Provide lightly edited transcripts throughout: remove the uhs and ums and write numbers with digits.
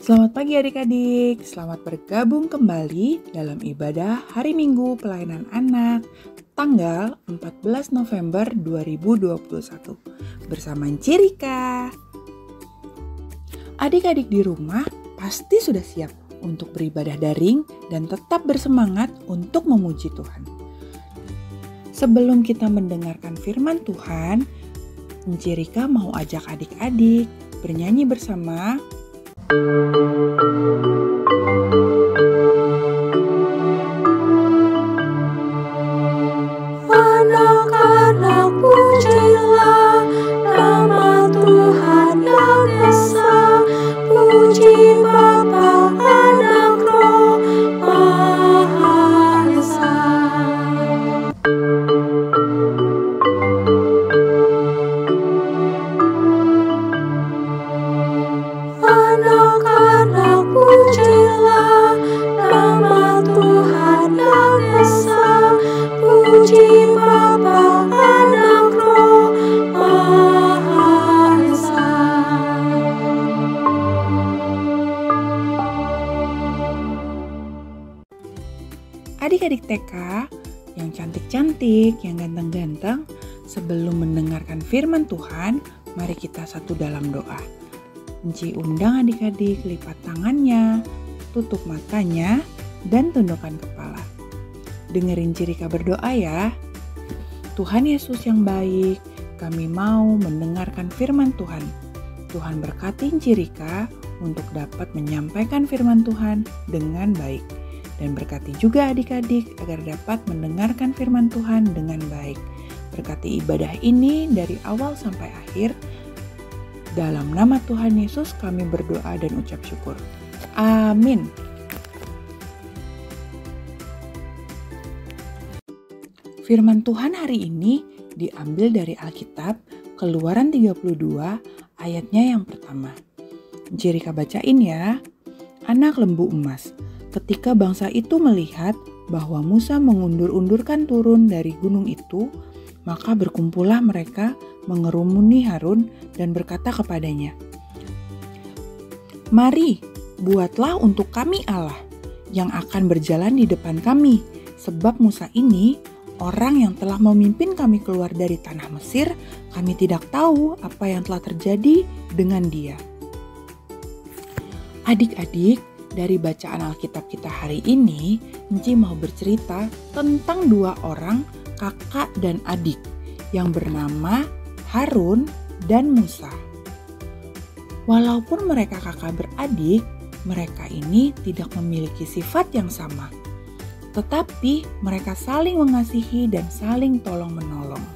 Selamat pagi adik-adik, selamat bergabung kembali dalam ibadah Hari Minggu Pelayanan Anak tanggal 14 November 2021 bersama Cirika. Adik-adik di rumah pasti sudah siap untuk beribadah daring dan tetap bersemangat untuk memuji Tuhan. Sebelum kita mendengarkan firman Tuhan, Cirika mau ajak adik-adik bernyanyi bersama Anak-anak pujilah nama Tuhan yang Esa, puji Bapa, Anak, Roh Maha Esa. Anak-anak pujilah nama Tuhan yang Esa, puji Bapa, Anak, Roh Maha Esa. adik-adik TK yang cantik-cantik, yang ganteng-ganteng. Sebelum mendengarkan firman Tuhan, mari kita satu dalam doa. Enci undang adik-adik lipat tangannya, tutup matanya, dan tundukkan kepala. Dengerin Cirika berdoa ya. Tuhan Yesus yang baik, kami mau mendengarkan firman Tuhan. Tuhan berkati Cirika untuk dapat menyampaikan firman Tuhan dengan baik. Dan berkati juga adik-adik agar dapat mendengarkan firman Tuhan dengan baik. Berkati ibadah ini dari awal sampai akhir. Dalam nama Tuhan Yesus kami berdoa dan ucap syukur. Amin. Firman Tuhan hari ini diambil dari Alkitab Keluaran 32 ayatnya yang pertama. Cirika bacain ya. Anak lembu emas. Ketika bangsa itu melihat bahwa Musa mengundur-undurkan turun dari gunung itu, maka berkumpullah mereka mengerumuni Harun dan berkata kepadanya, "Mari, buatlah untuk kami Allah yang akan berjalan di depan kami, sebab Musa ini orang yang telah memimpin kami keluar dari tanah Mesir, kami tidak tahu apa yang telah terjadi dengan dia." Adik-adik, dari bacaan Alkitab kita hari ini, Enci mau bercerita tentang dua orang kakak dan adik yang bernama Harun dan Musa. Walaupun mereka kakak beradik, mereka ini tidak memiliki sifat yang sama. Tetapi mereka saling mengasihi dan saling tolong-menolong.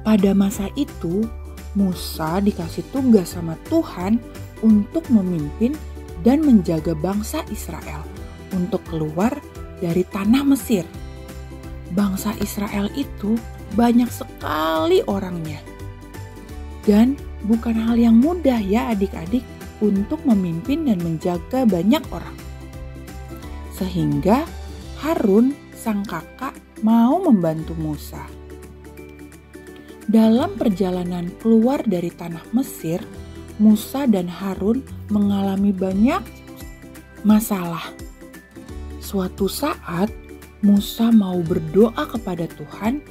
Pada masa itu, Musa dikasih tugas sama Tuhan untuk memimpin dan menjaga bangsa Israel untuk keluar dari tanah Mesir. Bangsa Israel itu banyak sekali orangnya. Dan bukan hal yang mudah ya adik-adik untuk memimpin dan menjaga banyak orang. Sehingga Harun, sang kakak, mau membantu Musa. Dalam perjalanan keluar dari tanah Mesir, Musa dan Harun mengalami banyak masalah. Suatu saat, Musa mau berdoa kepada Tuhan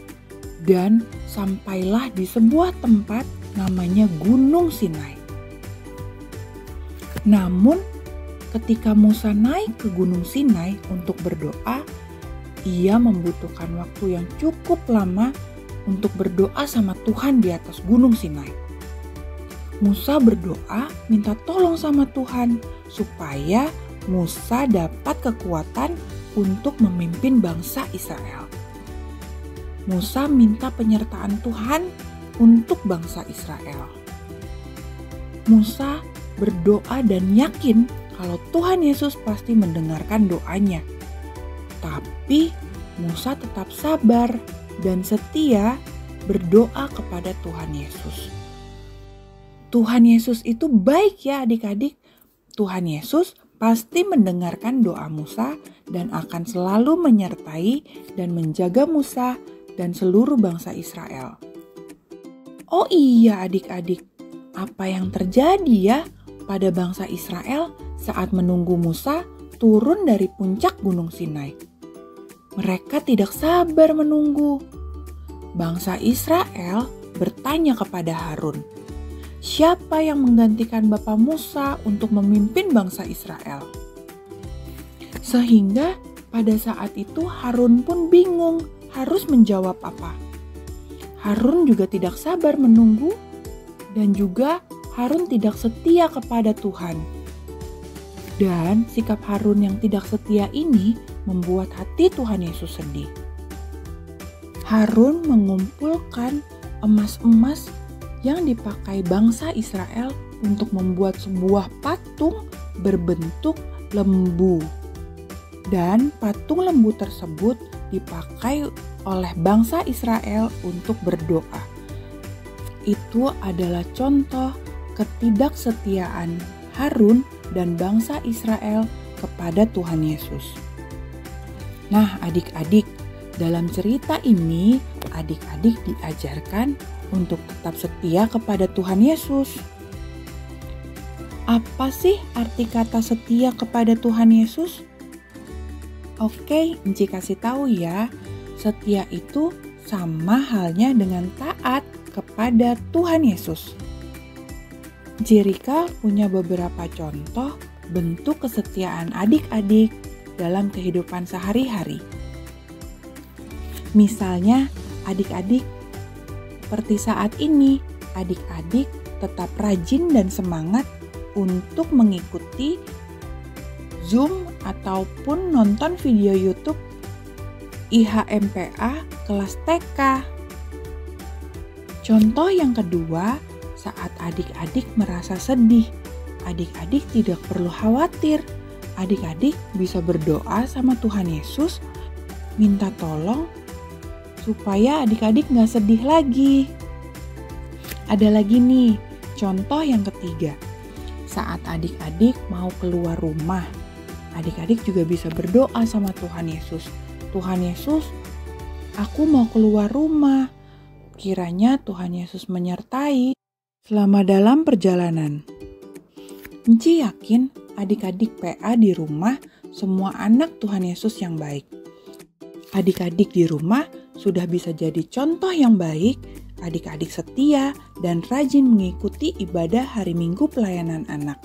dan sampailah di sebuah tempat namanya Gunung Sinai. Namun, ketika Musa naik ke Gunung Sinai untuk berdoa, ia membutuhkan waktu yang cukup lama untuk berdoa sama Tuhan di atas Gunung Sinai. Musa berdoa minta tolong sama Tuhan supaya Musa dapat kekuatan untuk memimpin bangsa Israel. Musa minta penyertaan Tuhan untuk bangsa Israel. Musa berdoa dan yakin kalau Tuhan Yesus pasti mendengarkan doanya. Tapi Musa tetap sabar dan setia berdoa kepada Tuhan Yesus. Tuhan Yesus itu baik ya adik-adik. Tuhan Yesus pasti mendengarkan doa Musa dan akan selalu menyertai dan menjaga Musa dan seluruh bangsa Israel. Oh iya adik-adik, apa yang terjadi ya kepada bangsa Israel saat menunggu Musa turun dari puncak Gunung Sinai. Mereka tidak sabar menunggu. Bangsa Israel bertanya kepada Harun, "Siapa yang menggantikan Bapa Musa untuk memimpin bangsa Israel?" Sehingga pada saat itu Harun pun bingung harus menjawab apa. Harun juga tidak sabar menunggu dan juga Harun tidak setia kepada Tuhan. Dan sikap Harun yang tidak setia ini membuat hati Tuhan Yesus sedih. Harun mengumpulkan emas-emas yang dipakai bangsa Israel untuk membuat sebuah patung berbentuk lembu. Dan patung lembu tersebut dipakai oleh bangsa Israel untuk berdoa. Itu adalah contoh ketidaksetiaan Harun dan bangsa Israel kepada Tuhan Yesus. Nah, adik-adik, dalam cerita ini adik-adik diajarkan untuk tetap setia kepada Tuhan Yesus. Apa sih arti kata setia kepada Tuhan Yesus? Oke, Enci kasih tahu ya. Setia itu sama halnya dengan taat kepada Tuhan Yesus. Rika punya beberapa contoh bentuk kesetiaan adik-adik dalam kehidupan sehari-hari. Misalnya, adik-adik seperti saat ini, adik-adik tetap rajin dan semangat untuk mengikuti Zoom ataupun nonton video YouTube IHMPA kelas TK. Contoh yang kedua, saat adik-adik merasa sedih, adik-adik tidak perlu khawatir. Adik-adik bisa berdoa sama Tuhan Yesus, minta tolong supaya adik-adik gak sedih lagi. Ada lagi nih, contoh yang ketiga. Saat adik-adik mau keluar rumah, adik-adik juga bisa berdoa sama Tuhan Yesus. Tuhan Yesus, aku mau keluar rumah. Kiranya Tuhan Yesus menyertai selama dalam perjalanan. Enci yakin adik-adik PA di rumah semua anak Tuhan Yesus yang baik. Adik-adik di rumah sudah bisa jadi contoh yang baik, adik-adik setia dan rajin mengikuti ibadah hari Minggu pelayanan anak.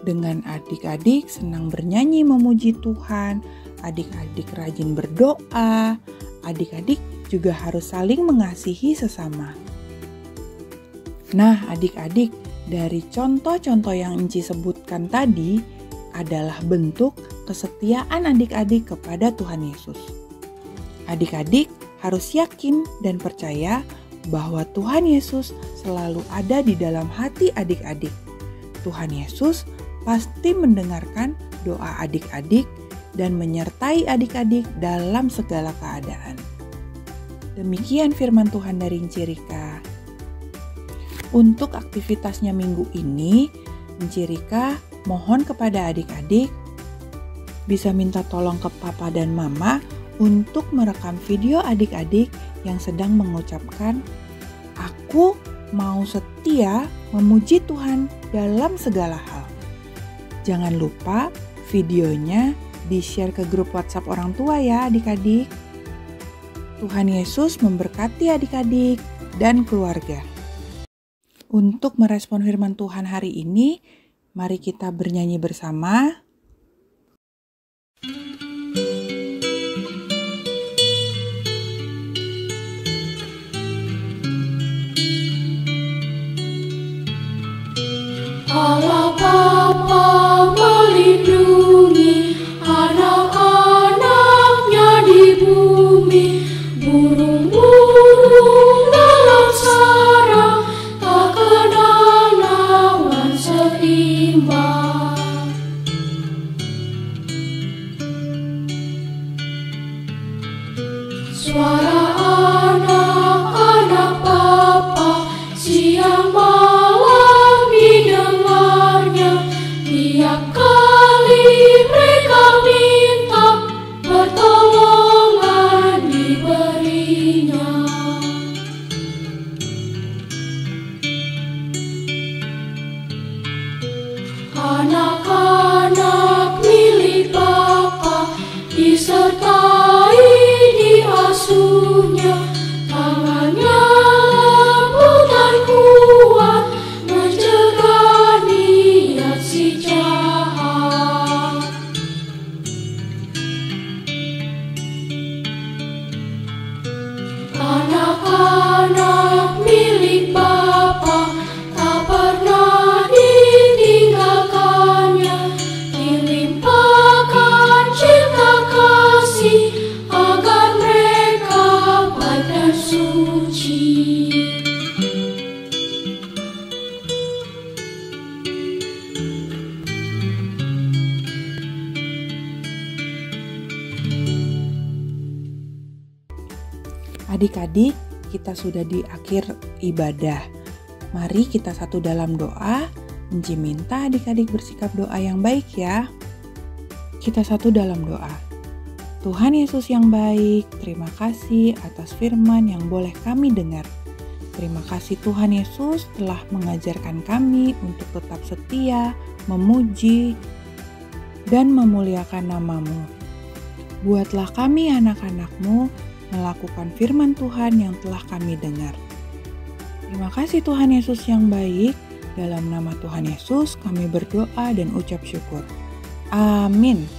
Dengan adik-adik senang bernyanyi memuji Tuhan, adik-adik rajin berdoa, adik-adik juga harus saling mengasihi sesama. Nah, adik-adik, dari contoh-contoh yang Enci sebutkan tadi adalah bentuk kesetiaan adik-adik kepada Tuhan Yesus. Adik-adik harus yakin dan percaya bahwa Tuhan Yesus selalu ada di dalam hati adik-adik. Tuhan Yesus pasti mendengarkan doa adik-adik dan menyertai adik-adik dalam segala keadaan. Demikian firman Tuhan dari Enci Rika. Untuk aktivitasnya minggu ini, Enci Rika mohon kepada adik-adik bisa minta tolong ke papa dan mama untuk merekam video adik-adik yang sedang mengucapkan, "Aku mau setia memuji Tuhan dalam segala hal." Jangan lupa videonya di-share ke grup WhatsApp orang tua ya adik-adik. Tuhan Yesus memberkati adik-adik dan keluarga. Untuk merespon firman Tuhan hari ini, mari kita bernyanyi bersama. Allah Bapa melindungi anak-anaknya di bumi, burung-burung dalam sarang tak kenal lawan seimbang. Suara anak-anak Bapa siang malam didengarnya, tiap kali Anak-anak milik Bapa disertai diasuhnya, tangannya lembut dan kuat mencegah niat si jahat. Anak-anak milik Bapa tak pernah ditinggalkannya, dilimpahkan cinta kasih agar mereka baik dan suci. Adik-adik, kita sudah di akhir ibadah. Mari kita satu dalam doa. Enci minta adik-adik bersikap doa yang baik ya. Kita satu dalam doa. Tuhan Yesus yang baik, terima kasih atas firman yang boleh kami dengar. Terima kasih Tuhan Yesus telah mengajarkan kami untuk tetap setia, memuji, dan memuliakan nama-Mu. Buatlah kami anak-anak-Mu melakukan firman Tuhan yang telah kami dengar. Terima kasih Tuhan Yesus yang baik. Dalam nama Tuhan Yesus kami berdoa dan ucap syukur. Amin.